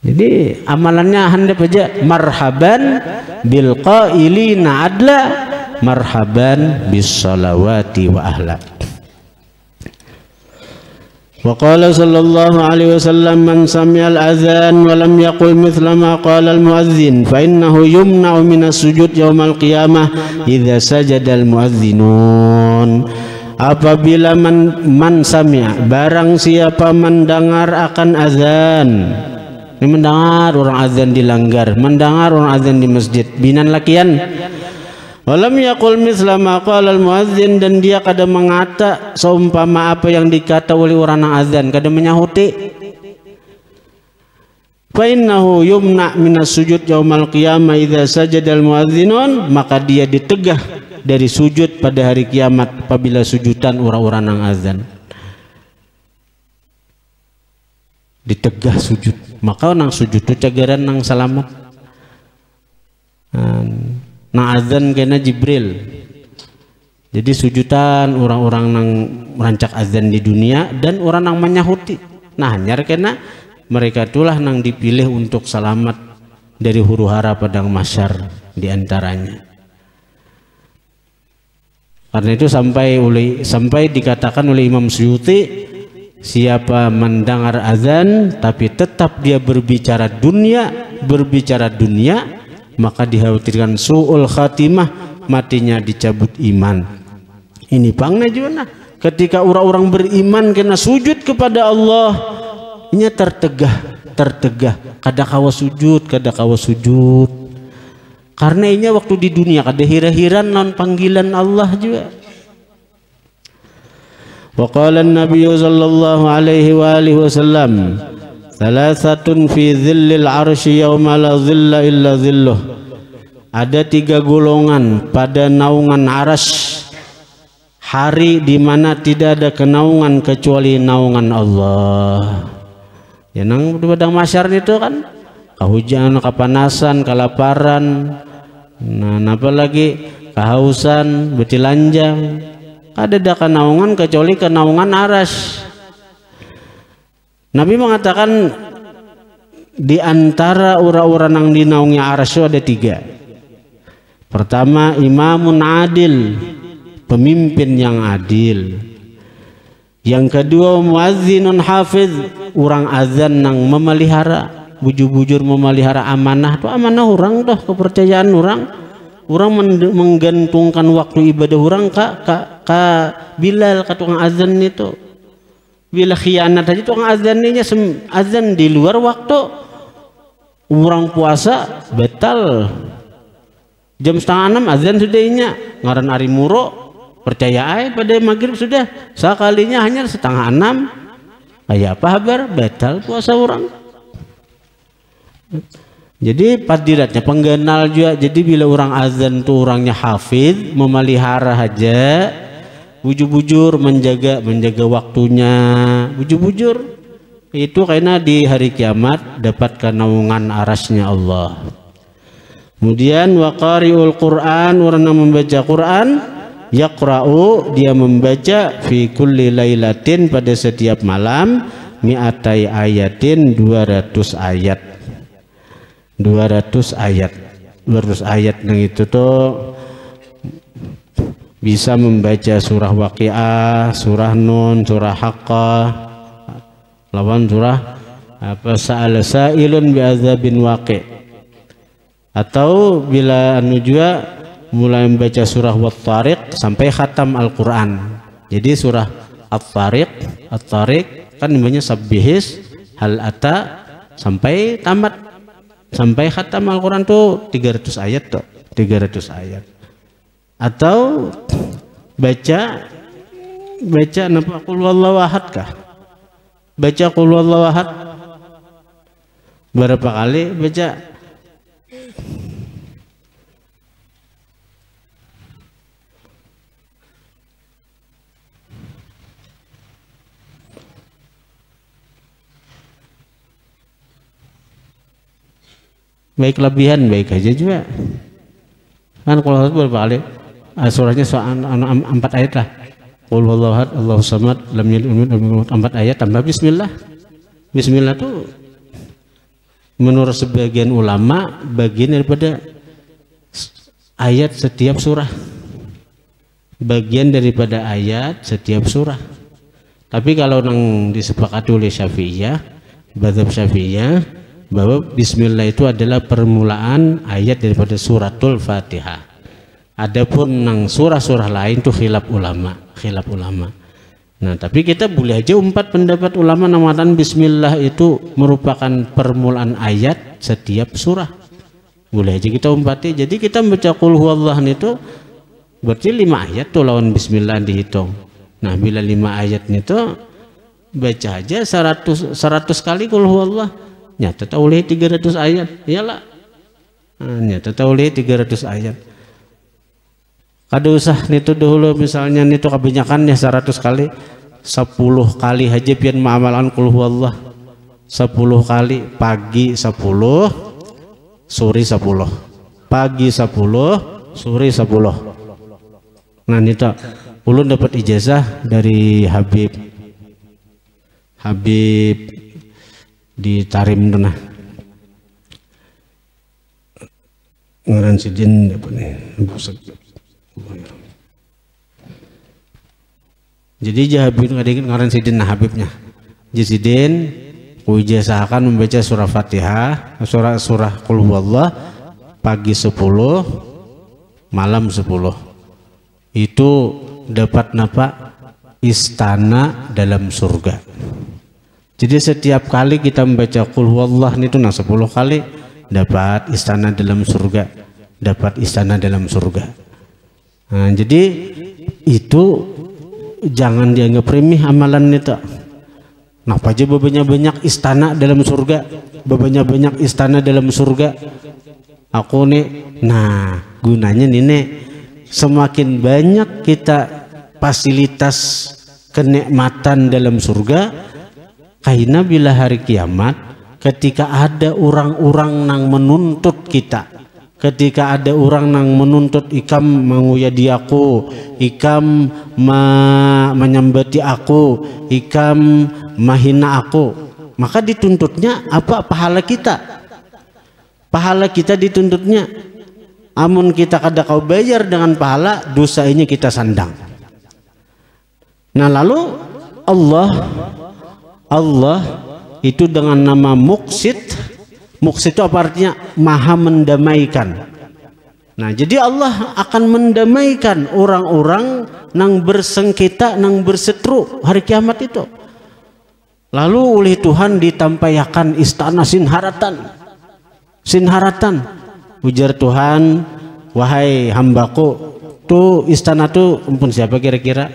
Jadi amalannya handap aja, marhaban bil qailina adla, marhaban bis salawati wa ahla. Wa qala sallallahu alaihi wasallam man sami'al adhan wa lam yaqul mithla ma qala al muadzin fa innahu yumna'u minas sujud yaumal qiyamah idza sajada al muadzinun. Apabila man sami'a, barang siapa mendengar akan azan, ini mendengar orang azan dilanggar, mendengar orang azan di masjid, binan lakian, walam yaqul mithla ma qala al muadzin, dan dia kada mengata seumpama apa yang dikata oleh orang yang azan, kada menyahuti, fa innahu yumna minas sujud yaumal qiyamah idza sajada al muadzinun, maka dia ditegah dari sujud pada hari kiamat apabila sujudan orang-orang yang azan. Ditegah sujud, maka nang sujud itu cagaran nang selamat. Nang azan kena Jibril. Jadi sujudan orang-orang nang merancak azan di dunia dan orang nang menyahuti. Nah hanyar kena mereka itulah nang dipilih untuk selamat dari huru hara padang mahsyar diantaranya. Karena itu sampai dikatakan oleh Imam Suyuti, siapa mendengar azan tapi tetap dia berbicara dunia, maka dikhawatirkan su'ul khatimah, matinya dicabut iman. Ini pangna juga ketika orang-orang beriman kena sujud kepada Allah, ini tertegah, kada kawa sujud, karena ini waktu di dunia kada hira-hiran non panggilan Allah juga. Wa qala an-nabiy sallallahu alaihi wa alihi wasallam, thalathatun fi dhillil arsy yauma la dhilla illa dhilluh. Ada 3 golongan pada naungan arasy, hari di mana tidak ada kenaungan kecuali naungan Allah. Ya nang di padang mahsyar itu kan kehujanan, kepanasan, kelaparan, nah apalagi kehausan, betilanjang. Kada ada kenaungan kecuali kenaungan aras. Nabi mengatakan di antara ura-ura yang dinaungi aras itu ada 3. Pertama, imamun adil, pemimpin yang adil. Yang kedua, muazzinun hafiz, orang azan yang memelihara, bujur-bujur memelihara amanah. Itu amanah orang dah, kepercayaan orang. Orang menggantungkan waktu ibadah orang ka Bilal, ka tukang azan itu. Bila khianat aja tukang azan ini azan di luar waktu. Orang puasa batal. Jam 5:30 azan sudah inya. Ngaran ari muro percaya ay pada maghrib sudah. Sekalinya hanya 5:30. Kayak apa kabar? Batal puasa orang. Jadi padiratnya penggenal juga. Jadi bila orang azan tuh orangnya hafid, memelihara aja, bujur-bujur menjaga waktunya, bujur-bujur itu karena di hari kiamat dapat naungan arasnya Allah. Kemudian waqari'ul Quran, orang yang membaca Quran, yaqra'u, dia membaca fi kulli lailatin, pada setiap malam, mi'atai ayatin, 200 ayat. 200 ayat yang itu tuh bisa membaca surah Waqiah, surah Nun, surah Haqqah, lawan surah apa, sa'ala sa'ilun bi'adzabin waqi'. Atau bila anu juga mulai membaca surah Wat-Tariq sampai khatam Al-Quran. Jadi surah At-Tariq kan namanya sabbihis hal ata sampai tamat. Sampai khatam Al-Quran tuh 300 ayat tuh, 300 ayat. Atau baca napa qul huwallahu ahad kah? Baca qul huwallahu ahad berapa kali baca? Baik kelebihan baik aja juga kan. Kalau berapa kali surahnya 4 ayat lah, qul huwallahu ahad Allahus samad lam yalid walam yulad, 4 ayat tambah bismillah. Bismillah tuh menurut sebagian ulama bagian daripada ayat setiap surah, bagian daripada ayat setiap surah. Tapi kalau yang disepakati oleh Syafi'iyah, mazhab Syafi'iyah, bahwa bismillah itu adalah permulaan ayat daripada suratul Fatihah. Adapun nang surah-surah lain itu khilaf ulama. Nah, tapi kita boleh aja 4 pendapat ulama namatan bismillah itu merupakan permulaan ayat setiap surah. Boleh aja kita umpati. Jadi kita membaca qul huwallahu itu berarti 5 ayat tuh lawan bismillah dihitung. Nah, bila 5 ayat itu baca aja 100 kali qul huwallahu. Nyata tahu oleh 300 ayat, iyalah. Nyata tahu oleh 300 ayat. Kada usah nitu dahulu misalnya nitu kebanyakannya 100 kali, 10 kali aja pian ma'amalan qul huwallah. 10 kali, pagi 10, sore 10. Pagi 10, sore 10. Nah nitu ulun dapat ijazah dari Habib di Tarim tunah ngaran sidin apa nih. Jadi Habib ngadengin ngaran sidin nah Habibnya Jasidin kuijasakan membaca surah Fatihah, surah qul huwallah pagi 10 malam 10. Itu dapat napa? Istana dalam surga. Jadi setiap kali kita membaca qul huwallah itu 10 kali dapat istana dalam surga, dapat istana dalam surga. Nah, jadi itu jangan dianggap remeh amalan itu. Nah, aja banyak istana dalam surga, banyak istana dalam surga. Aku nih, nah gunanya nih semakin banyak kita fasilitas kenikmatan dalam surga. Karena bila hari kiamat ketika ada orang-orang yang menuntut kita ketika ada orang yang menuntut ikam menguyadi aku, ikam menyambati aku, ikam mahina aku, maka dituntutnya apa? Pahala kita. Pahala kita dituntutnya. Amun kita kada kau bayar dengan pahala, dosa ini kita sandang. Nah lalu Allah itu dengan nama Muqsit. Muqsit itu apa artinya? Maha mendamaikan. Nah jadi Allah akan mendamaikan orang-orang nang bersengketa, nang berseteru hari kiamat itu. Lalu oleh Tuhan ditampayakan istana sinharatan. Sinharatan. Ujar Tuhan, wahai hambaku, tuh istana tuh ampun siapa kira-kira?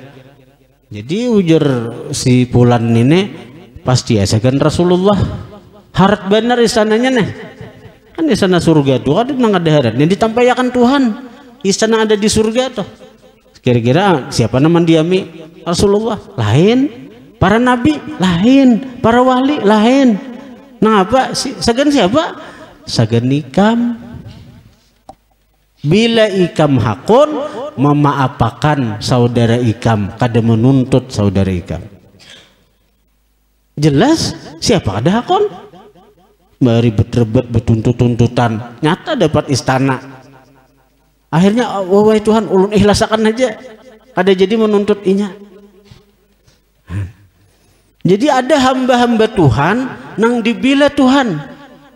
Jadi ujar si Fulan ini pasti asakan Rasulullah. Harat benar istananya nih. Kan istana surga tuh ada nang ada harat. Yang ditampayakan Tuhan. Istana ada di surga tuh. Kira-kira siapa nama diami? Rasulullah. Lain. Para nabi lain. Para wali lain. Nah apa? Sagan siapa? Sagan ikam. Bila ikam hakun memaapakan saudara ikam, kada menuntut saudara ikam. Jelas siapa ada hakun? Beribet-rebet bertuntut-tuntutan, nyata dapat istana. Akhirnya wahai Tuhan ulun ikhlasakan aja, kada jadi menuntut inya. Jadi ada hamba-hamba Tuhan nang dibela Tuhan,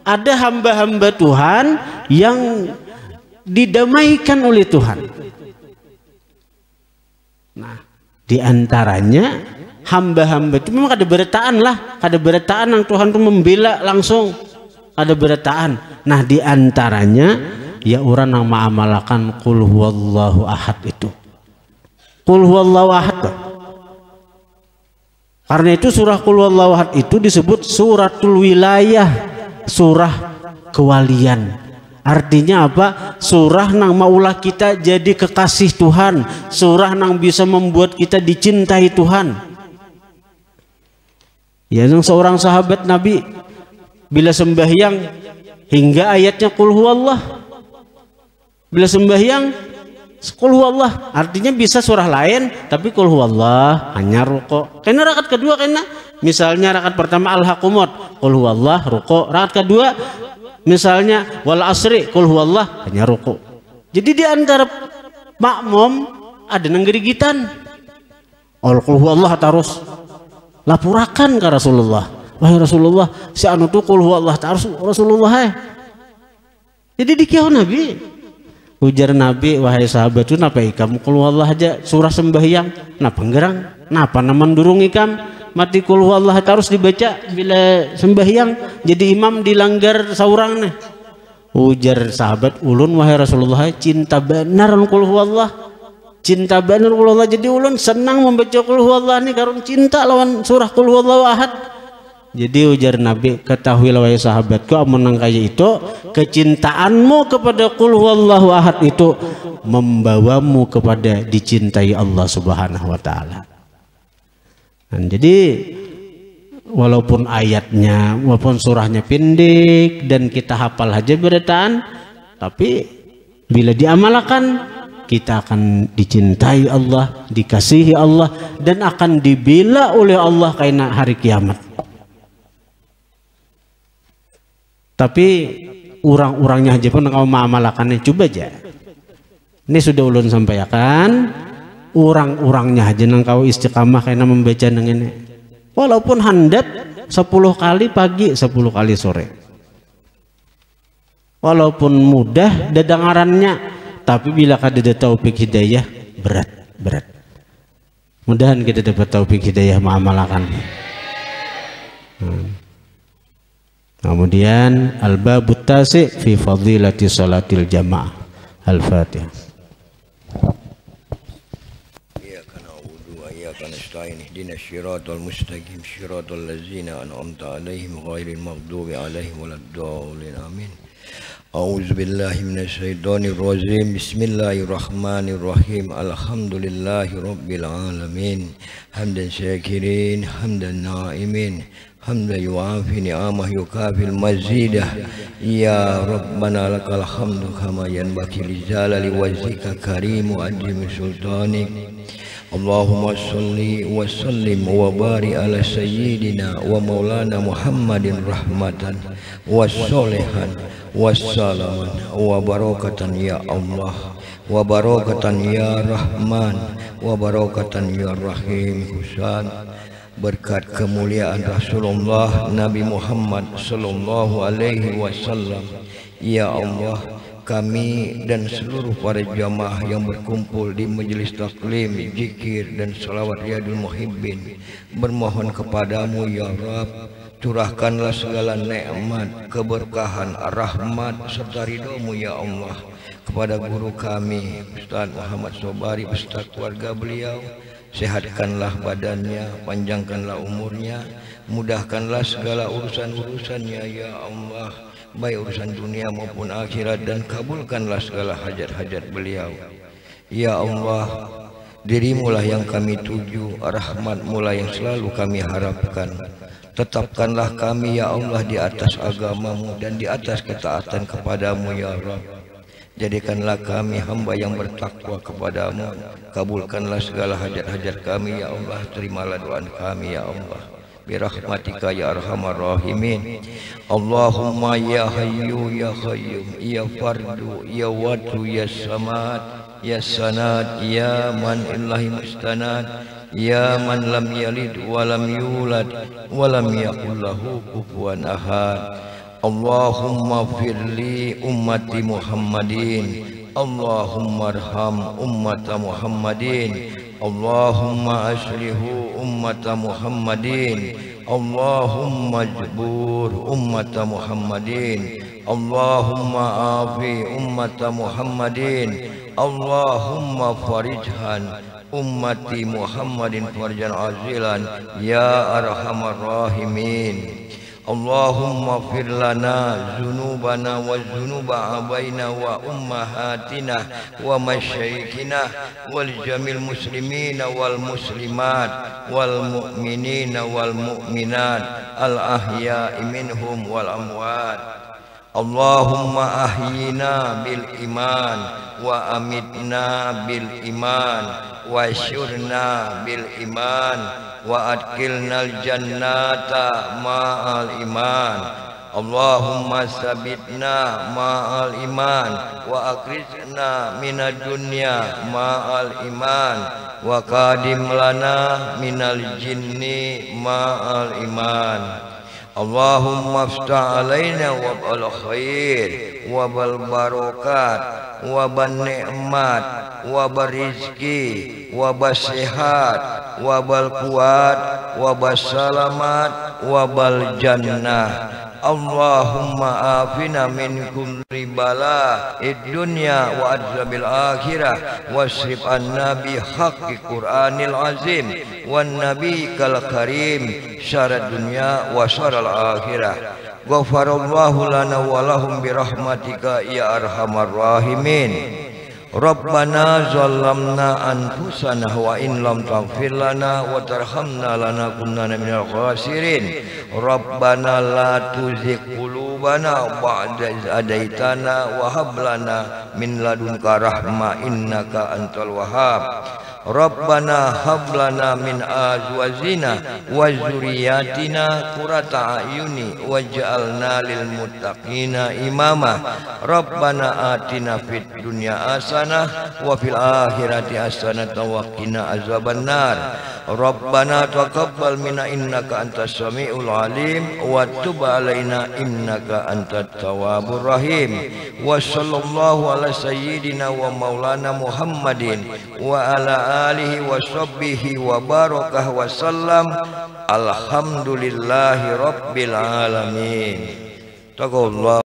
ada hamba-hamba Tuhan yang didamaikan oleh Tuhan. Nah, diantaranya hamba-hamba itu memang ada berataan lah, ada berataan yang Tuhan tuh membela langsung, ada berataan. Nah, diantaranya ya orang yang mengamalkan qul huwallahu ahad itu. Qul huwallahu ahad. Karena itu surah qul huwallahu ahad itu disebut suratul wilayah, surah kewalian. Artinya apa? Surah nang maulah kita jadi kekasih Tuhan, surah nang bisa membuat kita dicintai Tuhan. Ya, seorang sahabat Nabi bila sembahyang hingga ayatnya qul huwallah. Bila sembahyang qul huwallah, artinya bisa surah lain tapi qul huwallah hanya rukuk. Karena rakaat kedua misalnya rakaat pertama al-haqqumut qul huwallah rukuk, rakaat kedua misalnya wal asri qul huwallah hanya ruku. Jadi di antara makmum ada nang gerigitan. Qul huwallah terus lapurakan ke Rasulullah. Wahai Rasulullah, si anu tu qul huwallah terus Rasulullah. Jadi dikiau Nabi. Ujar Nabi, wahai sahabat tu napa ikam qul huwallah aja surah sembahyang, napa nggerang? Napa naman durung ikam? Mati qul huwallah harus dibaca bila sembahyang, jadi imam dilanggar saurang nih. Ujar sahabat ulun, wahai Rasulullah, cinta benar qul huwallah, cinta benar qul huwallah, jadi ulun senang membaca qul huwallah nih karena cinta lawan surah qul huwallahu ahad. Jadi ujar Nabi, ketahuilah wahai sahabatku, amun nang kaya itu kecintaanmu kepada qul huwallahu ahad itu membawamu kepada dicintai Allah Subhanahu wa taala. Jadi walaupun ayatnya, walaupun surahnya pendek dan kita hafal aja berataan, tapi bila diamalkan kita akan dicintai Allah, dikasihi Allah, dan akan dibela oleh Allah karena hari kiamat. Tapi orang-orangnya aja pun kalau mengamalkannya, coba aja. Ini sudah ulun sampaikan. Orang-orangnya aja nang kau istiqamah karena membaca nang ini. Walaupun handap 10 kali pagi 10 kali sore. Walaupun mudah dadangarannya, tapi bila kada ada taufik hidayah berat. Mudahan kita dapat taufik hidayah mengamalkan. Kemudian al-babut tasi fi fadilati salatil jamaah. Al-Fatihah. اهدنا الصراط المستقيم صراط الذين أنعمت عليهم غير المغضوب عليهم ولا الضالين آمين. أعوذ بالله من الشيطان الرجيم بسم الله الرحمن الرحيم الحمد لله رب العالمين حمدا شاكرين حمدا نائمين حمدا يوافي نعمه يكافي المزيد يا ربنا لك الحمد كما ينبغي لجلال وجهك كريم وعظيم سلطانك اللهم صل وسلم وبارك على سيدنا ومولانا محمد رحمة وصالحا وسلاما وبركة يا الله وبركة يا رحمن وبركة يا رحيم حسان. Berkat kemuliaan Rasulullah Nabi Muhammad sallallahu alaihi wasallam, ya Allah, kami dan seluruh para jamaah yang berkumpul di majelis taklim, zikir dan salawat Riyadul Muhibbin bermohon kepadamu ya Rabb, curahkanlah segala nikmat, keberkahan, rahmat serta ridhomu ya Allah kepada guru kami Ustaz Muhammad Sobari beserta keluarga beliau. Sehatkanlah badannya, panjangkanlah umurnya, mudahkanlah segala urusan-urusannya ya Allah, baik urusan dunia maupun akhirat, dan kabulkanlah segala hajat-hajat beliau ya Allah. Dirimulah yang kami tuju, rahmatmulah yang selalu kami harapkan. Tetapkanlah kami ya Allah di atas agamamu dan di atas ketaatan kepadamu ya Rabb. Jadikanlah kami hamba yang bertakwa kepadamu. Kabulkanlah segala hajat-hajat kami ya Allah. Terimalah doa kami ya Allah, birahmatika ya arhamar rahimin. Allahumma ya hayyu ya qayyum ya fardu ya wadu ya samad ya sanad ya man ilahi mustanad ya man lam yalid wa lam yulad wa lam yakul lahu kufuwan ahad. Allahumma firli ummati Muhammadin, Allahumma arham ummata Muhammadin, Allahumma aslihu ummata Muhammadin, Allahumma jbur ummata Muhammadin, Allahumma afi ummata Muhammadin, Allahumma farijhan ummati Muhammadin farjan azilan ya arhamar rahimin. Allahumma fir lana zunubana wa zunuba abaina wa ummahatina wa masyayikhina wal jamil muslimina wal muslimat wal mu'minina wal mu'minat al ahya'i minhum wal amwat. Allahumma ahyina bil iman wa amitna bil iman wa syurna bil iman wa adkhilnal jannata ma'al iman. Allahumma sabitna ma'al iman wa akrizna minad dunya ma'al iman wa qadim lana minal jinni ma'al iman. Allahumma aftah alaina wa bal khair wa bal barakat wa ban ni'mat wa bar rizki wa bas sihat wa bal kuat wa bas salamat wa bal jannah. Allahumma afina min kulli bala dunya wa adzabil akhirah wasrif anna bi haqqi Qur'anil azim wan nabi kal karim syarad dunya wa syaral akhirah. Ghafarallahu lana wa lahum bi rahmatika ya arhamar rahimin. Rabbana zalamna anfusana wa in lam taghfir lana wa tarhamna lanakunanna minal khasirin. Rabbana la tuzigh qulubana ba'da idh hadaitana wa hab lana min ladunka rahmah innaka antal wahhab. Rabbana hab lana min azwajina wa dzurriyyatina qurrata a'yuni waj'alna lil muttaqina imama. Rabbana atina fid dunya hasanah wa fil akhirati hasanah wa qina azabannar. Rabbana taqabbal minna innaka antas samiul alim wa tub alaina innaka antat tawwabur rahim. Wa sallallahu ala sayyidina wa maulana Muhammadin wa ala alihi wa sahbihi wa barakah wa sallam. Alhamdulillahi rabbil alamin. Taqallah.